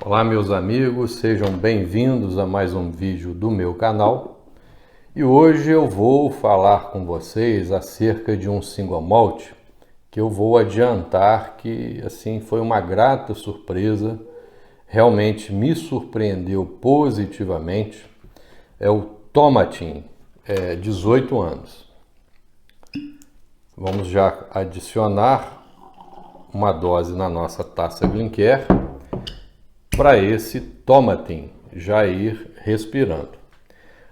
Olá meus amigos, sejam bem-vindos a mais um vídeo do meu canal. E hoje eu vou falar com vocês acerca de um single malt que eu vou adiantar que assim foi uma grata surpresa, realmente me surpreendeu positivamente. É o Tomatin, 18 anos. Vamos já adicionar uma dose na nossa taça Glencairn para esse Tomatin já ir respirando.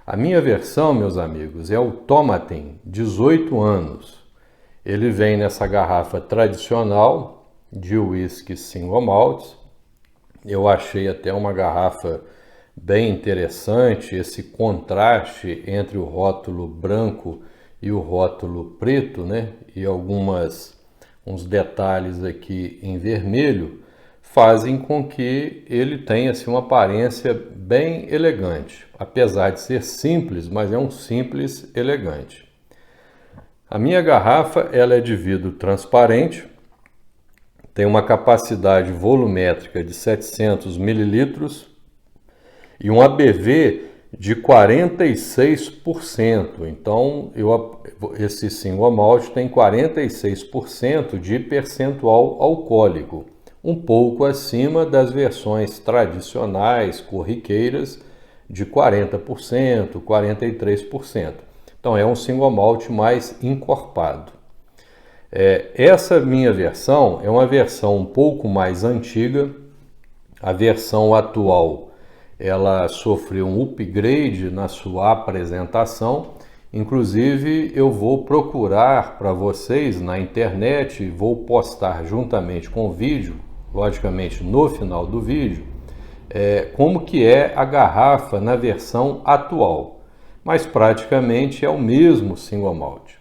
A minha versão, meus amigos, é o Tomatin 18 anos. Ele vem nessa garrafa tradicional de whisky single malt. Eu achei até uma garrafa bem interessante, esse contraste entre o rótulo branco e o rótulo preto, né? E uns detalhes aqui em vermelho fazem com que ele tenha assim, uma aparência bem elegante, apesar de ser simples, mas é um simples elegante. A minha garrafa ela é de vidro transparente, tem uma capacidade volumétrica de 700 mililitros e um ABV de 46%. Então, esse single malt tem 46% de percentual alcoólico, um pouco acima das versões tradicionais, corriqueiras, de 40%, 43%. Então, é um single malt mais encorpado. Essa minha versão é uma versão um pouco mais antiga. A versão atual ela sofreu um upgrade na sua apresentação. Inclusive, eu vou procurar para vocês na internet, vou postar juntamente com o vídeo, logicamente no final do vídeo, como que é a garrafa na versão atual. Mas praticamente é o mesmo single malt.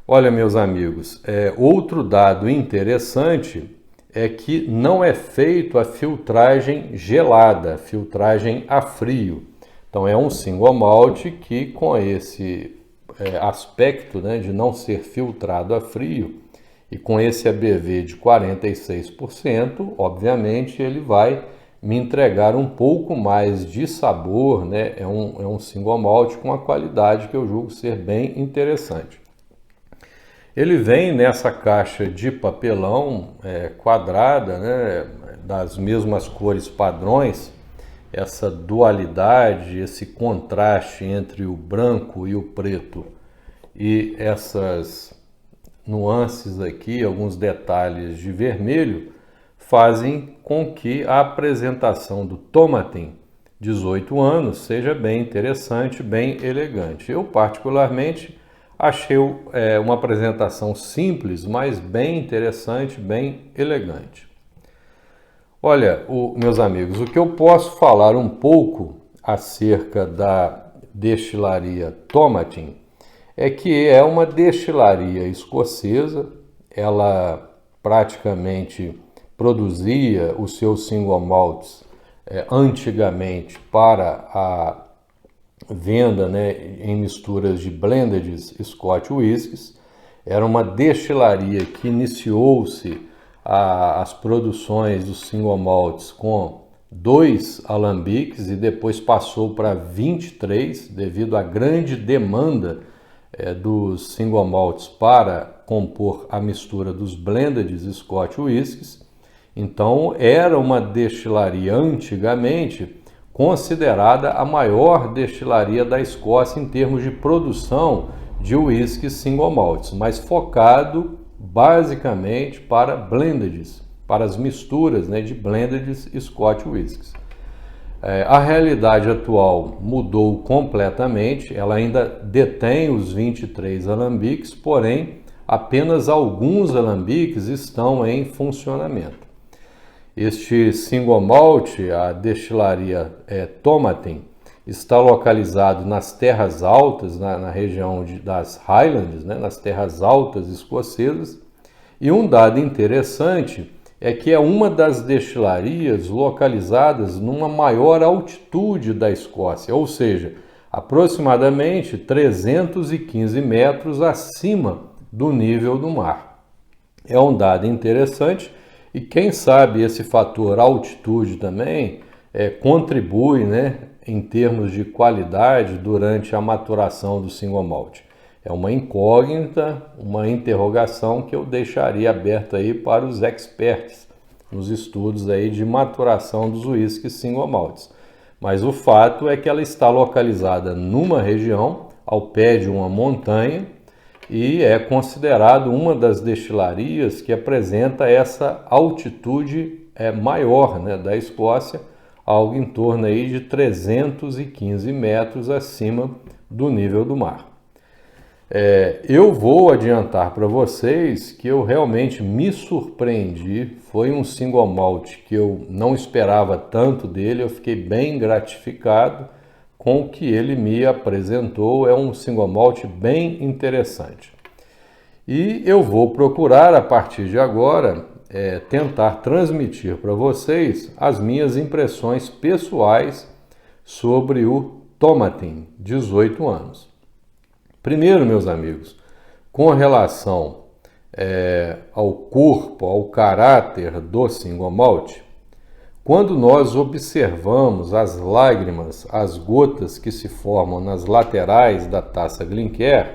Olha, meus amigos, outro dado interessante é que não é feito a filtragem gelada, a filtragem a frio. Então é um single malt que com esse aspecto, né, de não ser filtrado a frio e com esse ABV de 46%, obviamente ele vai me entregar um pouco mais de sabor, né? É um single malt com uma qualidade que eu julgo ser bem interessante. Ele vem nessa caixa de papelão quadrada, né, das mesmas cores padrões, essa dualidade, esse contraste entre o branco e o preto e essas nuances aqui, alguns detalhes de vermelho, fazem com que a apresentação do Tomatin 18 anos seja bem interessante, bem elegante. Eu particularmente achei uma apresentação simples, mas bem interessante, bem elegante. Olha, meus amigos, o que eu posso falar um pouco acerca da destilaria Tomatin é que é uma destilaria escocesa. Ela praticamente produzia os seus single malts antigamente para a venda, né, em misturas de blended Scotch whiskies. Era uma destilaria que iniciou-se as produções dos single malts com 2 alambiques e depois passou para 23 devido à grande demanda dos single malts para compor a mistura dos blended Scotch whiskies. Então era uma destilaria antigamente considerada a maior destilaria da Escócia em termos de produção de whisky single malts, mas focado basicamente para blendeds, para as misturas, né, de blended Scotch whiskies. A realidade atual mudou completamente, ela ainda detém os 23 alambiques, porém apenas alguns alambiques estão em funcionamento. Este single malt, a destilaria Tomatin, está localizado nas terras altas, na região das Highlands, né, nas terras altas escocesas. E um dado interessante é que é uma das destilarias localizadas numa maior altitude da Escócia, ou seja, aproximadamente 315 metros acima do nível do mar. É um dado interessante. E quem sabe esse fator altitude também contribui, né, em termos de qualidade durante a maturação do single malt. É uma incógnita, uma interrogação que eu deixaria aberta aí para os experts nos estudos aí de maturação dos whiskies single malts. Mas o fato é que ela está localizada numa região, ao pé de uma montanha, e é considerado uma das destilarias que apresenta essa altitude maior, né, da Escócia, algo em torno aí de 315 metros acima do nível do mar. Eu vou adiantar para vocês que eu realmente me surpreendi, foi um single malt que eu não esperava tanto dele, eu fiquei bem gratificado com o que ele me apresentou, é um single malt bem interessante. E eu vou procurar, a partir de agora, tentar transmitir para vocês as minhas impressões pessoais sobre o Tomatin, 18 anos. Primeiro, meus amigos, com relação ao corpo, ao caráter do single malt, quando nós observamos as lágrimas, as gotas que se formam nas laterais da taça Glencairn,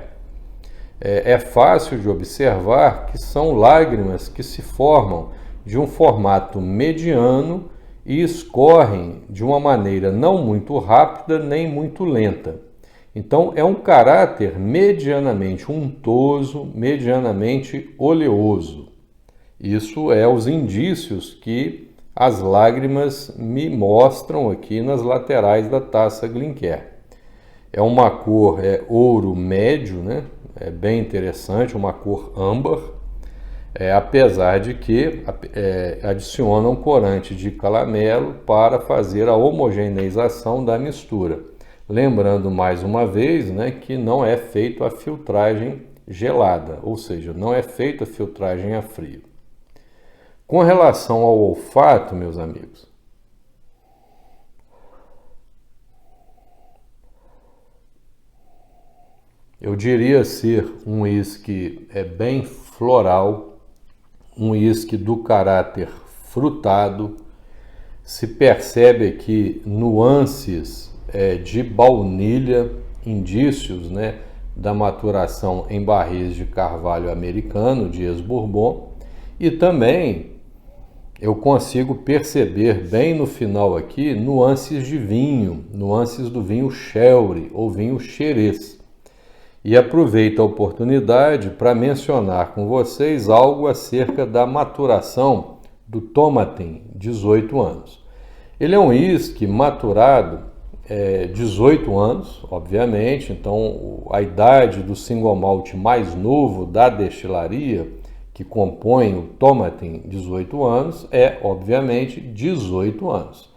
é fácil de observar que são lágrimas que se formam de um formato mediano e escorrem de uma maneira não muito rápida nem muito lenta. Então, é um caráter medianamente untoso, medianamente oleoso. Isso é os indícios que as lágrimas me mostram aqui nas laterais da taça Glencairn. É uma cor ouro médio, né? É bem interessante, uma cor âmbar, apesar de que adicionam corante de caramelo para fazer a homogeneização da mistura. Lembrando mais uma vez, né, que não é feita a filtragem gelada, ou seja, não é feita a filtragem a frio. Com relação ao olfato, meus amigos, eu diria ser um uísque bem floral, um uísque do caráter frutado. Se percebe aqui nuances de baunilha, indícios, né, da maturação em barris de carvalho americano, de ex-bourbon, e também eu consigo perceber bem no final aqui nuances de vinho, nuances do vinho sherry ou vinho xerez. E aproveito a oportunidade para mencionar com vocês algo acerca da maturação do Tomatin, 18 anos. Ele é um uísque maturado 18 anos, obviamente, então a idade do single malt mais novo da destilaria, que compõe o Tomatin 18 anos, obviamente, 18 anos.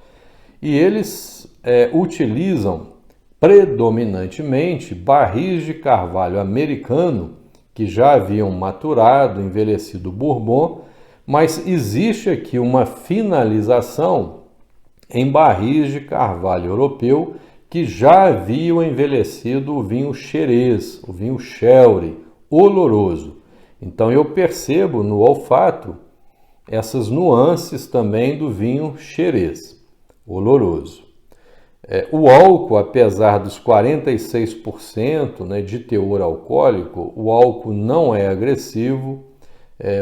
E eles utilizam predominantemente barris de carvalho americano, que já haviam maturado, envelhecido bourbon, mas existe aqui uma finalização em barris de carvalho europeu que já haviam envelhecido o vinho xerez, o vinho sherry, oloroso. Então eu percebo no olfato essas nuances também do vinho xerez, oloroso. O álcool, apesar dos 46%, né, de teor alcoólico, o álcool não é agressivo,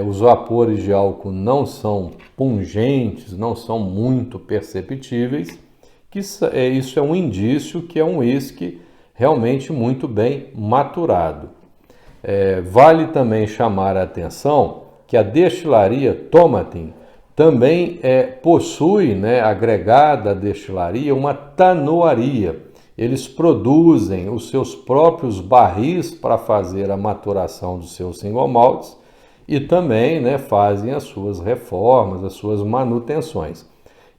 os vapores de álcool não são pungentes, não são muito perceptíveis, isso é um indício que é um uísque realmente muito bem maturado. Vale também chamar a atenção que a destilaria Tomatin também possui, né, agregada à destilaria, uma tanoaria. Eles produzem os seus próprios barris para fazer a maturação dos seus single malts e também, né, fazem as suas reformas, as suas manutenções.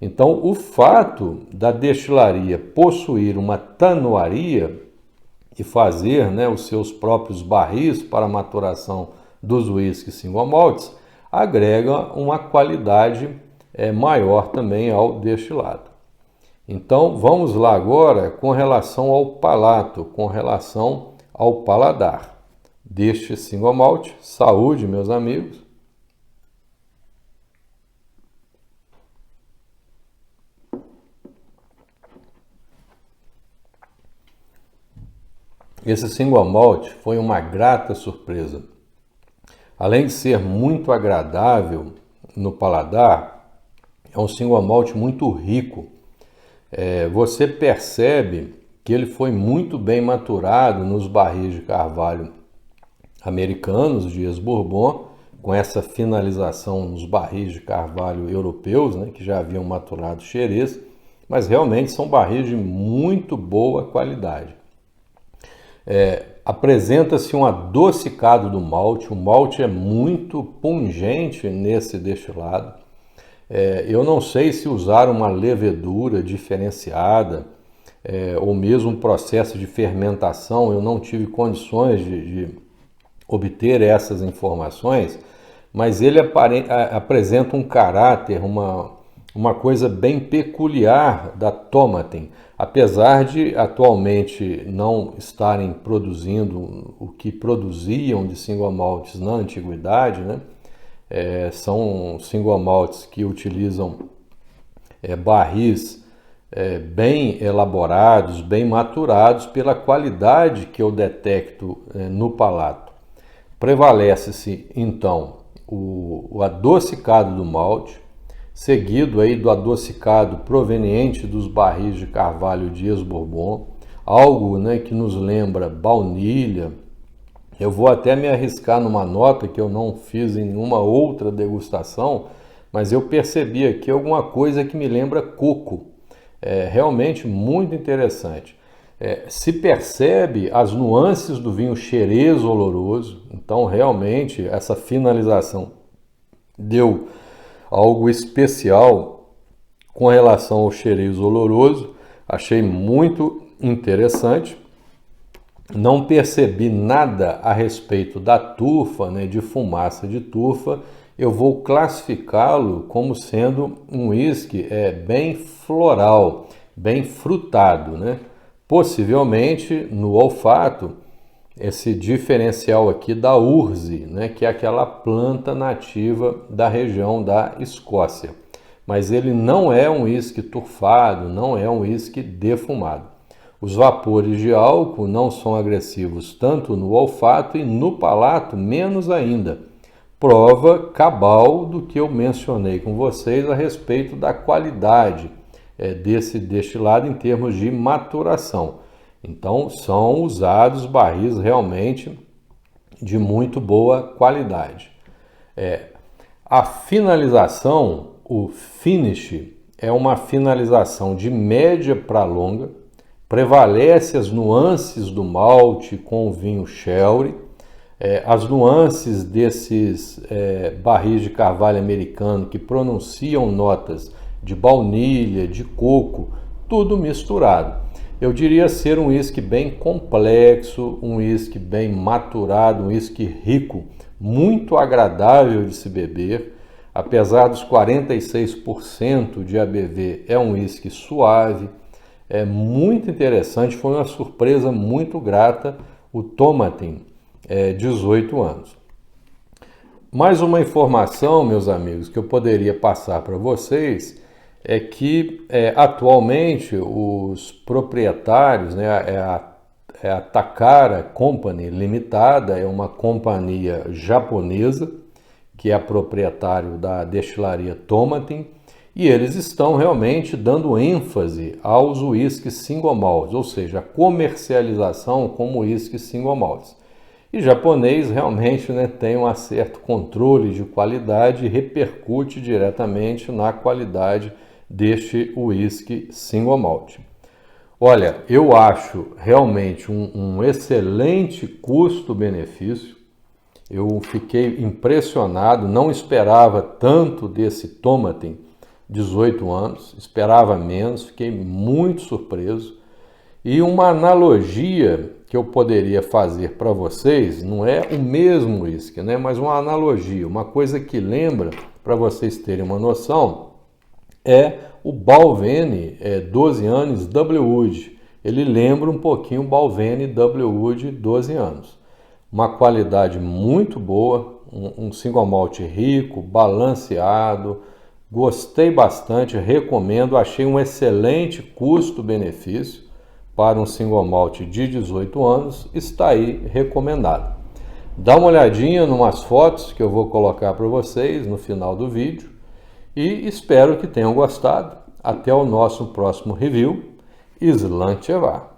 Então, o fato da destilaria possuir uma tanoaria e fazer, né, os seus próprios barris para a maturação dos whiskies single malts agrega uma qualidade maior também ao destilado. Então, vamos lá agora com relação ao palato, com relação ao paladar deste single malt. Saúde, meus amigos. Esse single malt foi uma grata surpresa. Além de ser muito agradável no paladar, é um single malt muito rico. Você percebe que ele foi muito bem maturado nos barris de carvalho americanos, de ex-bourbon, com essa finalização nos barris de carvalho europeus, né, que já haviam maturado Xerez, mas realmente são barris de muito boa qualidade. Apresenta-se um adocicado do malte, o malte é muito pungente nesse destilado. Eu não sei se usar uma levedura diferenciada ou mesmo um processo de fermentação, eu não tive condições de obter essas informações, mas ele apresenta um caráter, uma coisa bem peculiar da Tomatin. Apesar de atualmente não estarem produzindo o que produziam de single malts na antiguidade, né? São single malts que utilizam barris bem elaborados, bem maturados pela qualidade que eu detecto no palato. Prevalece-se então o adocicado do malte, seguido aí do adocicado proveniente dos barris de carvalho de ex-bourbon, algo, né, que nos lembra baunilha. Eu vou até me arriscar numa nota que eu não fiz em nenhuma outra degustação, mas eu percebi aqui alguma coisa que me lembra coco. Realmente muito interessante. Se percebe as nuances do vinho Xerez oloroso, então realmente essa finalização deu algo especial com relação ao Xerez oloroso, achei muito interessante. Não percebi nada a respeito da turfa, né, de fumaça de turfa. Eu vou classificá-lo como sendo um uísque bem floral, bem frutado, né? Possivelmente no olfato, esse diferencial aqui da urze, né, que é aquela planta nativa da região da Escócia. Mas ele não é um uísque turfado, não é um uísque defumado. Os vapores de álcool não são agressivos tanto no olfato e no palato menos ainda. Prova cabal do que eu mencionei com vocês a respeito da qualidade desse destilado em termos de maturação. Então, são usados barris realmente de muito boa qualidade. A finalização, o finish, é uma finalização de média para longa, prevalece as nuances do malte com o vinho sherry, as nuances desses barris de carvalho americano que pronunciam notas de baunilha, de coco, tudo misturado. Eu diria ser um uísque bem complexo, um uísque bem maturado, um uísque rico, muito agradável de se beber. Apesar dos 46% de ABV, é um uísque suave, é muito interessante, foi uma surpresa muito grata o Tomatin, 18 anos. Mais uma informação, meus amigos, que eu poderia passar para vocês é que atualmente os proprietários, né, a Takara Company Limitada, é uma companhia japonesa que é proprietário da destilaria Tomatin, e eles estão realmente dando ênfase aos uísques single malts, ou seja, a comercialização como uísques single malts. E japonês realmente, né, tem um certo controle de qualidade e repercute diretamente na qualidade deste uísque single malt. Olha, eu acho realmente um excelente custo-benefício. Eu fiquei impressionado, não esperava tanto desse Tomatin, 18 anos, esperava menos, fiquei muito surpreso. E uma analogia que eu poderia fazer para vocês, não é o mesmo uísque, né? Mas uma analogia, uma coisa que lembra, para vocês terem uma noção, é o Balvenie 12 anos W Wood. Ele lembra um pouquinho o Balvenie W Wood 12 anos. Uma qualidade muito boa, um single malt rico, balanceado, gostei bastante, recomendo, achei um excelente custo-benefício para um single malt de 18 anos, está aí recomendado. Dá uma olhadinha em umas fotos que eu vou colocar para vocês no final do vídeo e espero que tenham gostado. Até o nosso próximo review. Islan Chevar.